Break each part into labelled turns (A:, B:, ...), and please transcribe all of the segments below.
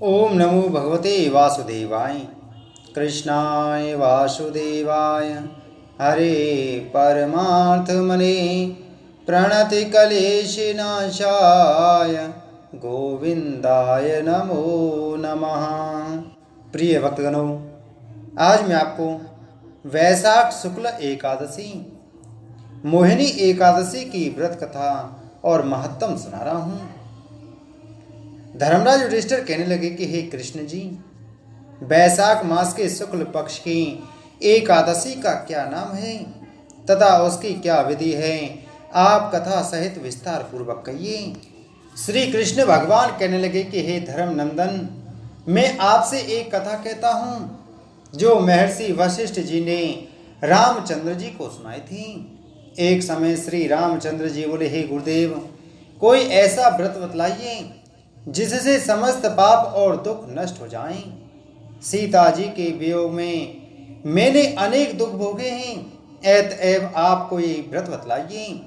A: ओम नमो भगवते वासुदेवाय। कृष्णाय वासुदेवाय हरे परमार्थमने प्रणतिकलेशनाशाय गोविंदाय नमो नमः। प्रिय भक्तगणों, आज मैं आपको वैशाख शुक्ल एकादशी मोहिनी एकादशी की व्रत कथा और महत्तम सुना रहा हूँ। धर्मराज युधिष्ठिर कहने लगे कि हे कृष्ण जी, वैशाख मास के शुक्ल पक्ष की एकादशी का क्या नाम है तथा उसकी क्या विधि है, आप कथा सहित विस्तार पूर्वक कहिए। श्री कृष्ण भगवान कहने लगे कि हे धर्म नंदन, मैं आपसे एक कथा कहता हूँ जो महर्षि वशिष्ठ जी ने रामचंद्र जी को सुनाई थी। एक समय श्री रामचंद्र जी बोले, हे गुरुदेव, कोई ऐसा व्रत बतलाइए जिससे समस्त पाप और दुख नष्ट हो जाएं। सीता जी के वियोग में मैंने अनेक दुख भोगे हैं, अतएव आप कोई व्रत बतलाइए।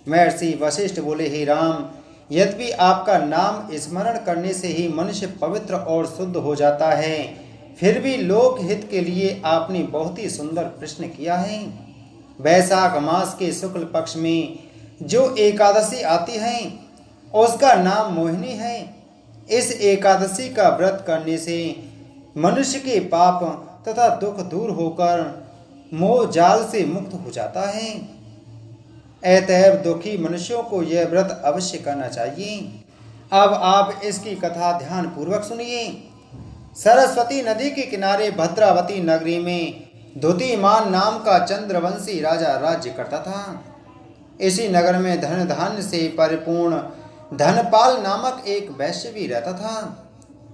A: महर्षि वशिष्ठ बोले, हे राम, यद्यपि आपका नाम स्मरण करने से ही मनुष्य पवित्र और शुद्ध हो जाता है, फिर भी लोक हित के लिए आपने बहुत ही सुंदर प्रश्न किया है। वैशाख मास के शुक्ल पक्ष में जो एकादशी आती है उसका नाम मोहिनी है। इस एकादशी का व्रत करने से मनुष्य के पाप तथा दुख दूर होकर मोह जाल से मुक्त हो जाता है। अतएव दुखी मनुष्यों को यह व्रत अवश्य करना चाहिए। अब आप इसकी कथा ध्यान पूर्वक सुनिए। सरस्वती नदी के किनारे भद्रावती नगरी में द्युतिमान नाम का चंद्रवंशी राजा राज्य करता था। इसी नगर में धन धान्य से परिपूर्ण धनपाल नामक एक वैश्य भी रहता था,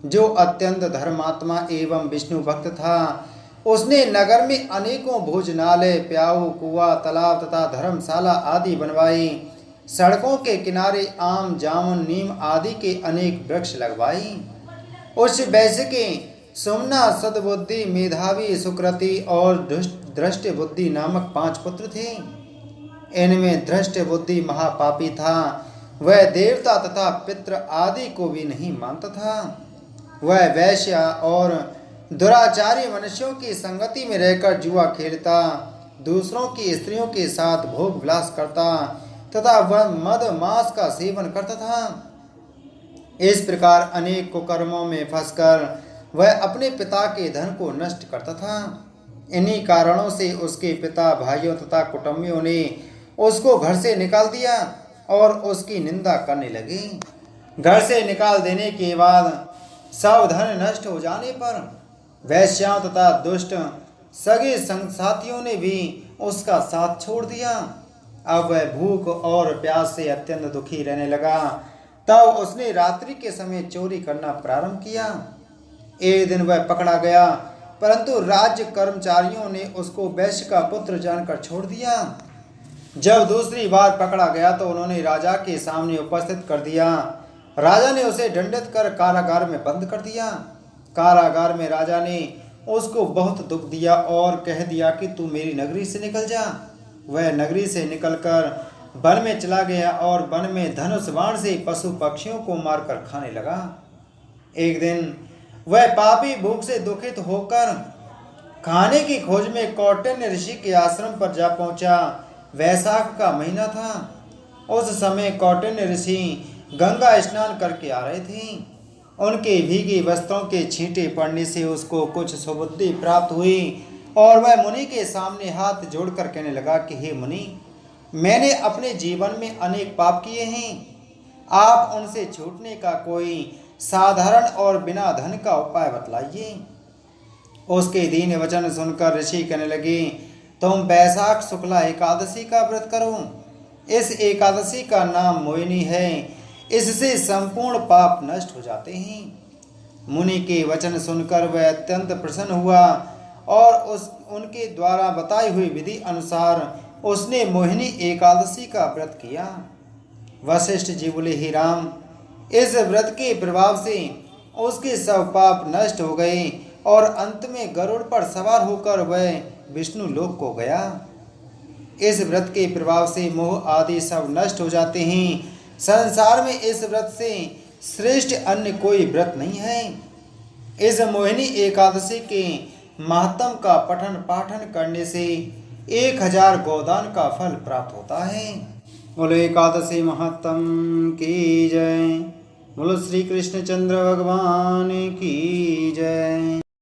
A: जो अत्यंत धर्मात्मा एवं विष्णु भक्त था। उसने नगर में अनेकों भोजनालय, प्याऊ, कुआं, तालाब तथा धर्मशाला आदि बनवाई। सड़कों के किनारे आम, जामुन, नीम आदि के अनेक वृक्ष लगवाई। उस वैश्य के सुमना, सद्बुद्धि, मेधावी, सुकृति और दृष्टि बुद्धि नामक 5 पुत्र थे। इनमें दृष्टि बुद्धि महापापी था। वह देवता तथा पितृ आदि को भी नहीं मानता था। वह वैश्य और दुराचारी मनुष्यों की संगति में रहकर जुआ खेलता, दूसरों की स्त्रियों के साथ भोग विलास करता तथा वह मद मांस का सेवन करता था। इस प्रकार अनेक कुकर्मों में फंसकर वह अपने पिता के धन को नष्ट करता था। इन्हीं कारणों से उसके पिता, भाइयों तथा कुटुंबियों ने उसको घर से निकाल दिया और उसकी निंदा करने लगे। घर से निकाल देने के बाद सब धन नष्ट हो जाने पर वैश्याओं तथा दुष्ट सगे संगसाथियों ने भी उसका साथ छोड़ दिया। अब वह भूख और प्यास से अत्यंत दुखी रहने लगा। तब उसने रात्रि के समय चोरी करना प्रारंभ किया। एक दिन वह पकड़ा गया, परंतु राज्य कर्मचारियों ने उसको वैश्य का पुत्र जानकर छोड़ दिया। जब दूसरी बार पकड़ा गया तो उन्होंने राजा के सामने उपस्थित कर दिया। राजा ने उसे दंडित कर कारागार में बंद कर दिया। कारागार में राजा ने उसको बहुत दुख दिया और कह दिया कि तू मेरी नगरी से निकल जा। वह नगरी से निकलकर वन में चला गया और वन में धनुष बाण से पशु पक्षियों को मारकर खाने लगा। एक दिन वह पापी भूख से दुखित होकर खाने की खोज में कौंडिन्य ऋषि के आश्रम पर जा पहुंचा। वैशाख का महीना था। उस समय कौंडिन्य ऋषि गंगा स्नान करके आ रहे थे। उनके भीगे वस्त्रों के छींटे पड़ने से उसको कुछ सुबुद्धि प्राप्त हुई और वह मुनि के सामने हाथ जोड़कर कहने लगा कि हे मुनि, मैंने अपने जीवन में अनेक पाप किए हैं। आप उनसे छूटने का कोई साधारण और बिना धन का उपाय बतलाइए। उसके दीन वचन सुनकर ऋषि कहने लगे, तुम वैशाख शुक्ला एकादशी का व्रत करो। इस एकादशी का नाम मोहिनी है। इससे संपूर्ण पाप नष्ट हो जाते हैं। मुनि के वचन सुनकर वह अत्यंत प्रसन्न हुआ और उनके द्वारा बताई हुई विधि अनुसार उसने मोहिनी एकादशी का व्रत किया। वशिष्ठ जी बोले, हे राम, इस व्रत के प्रभाव से उसके सब पाप नष्ट हो गए और अंत में गरुड़ पर सवार होकर वह विष्णु लोक को गया। इस व्रत के प्रभाव से मोह आदि सब नष्ट हो जाते हैं। संसार में इस व्रत से श्रेष्ठ अन्य कोई व्रत नहीं है। इस मोहिनी एकादशी के महात्म का पठन पाठन करने से 1000 गोदान का फल प्राप्त होता है। बोलो एकादशी महात्म की जय। बोलो श्री कृष्णचंद्र भगवान की जय।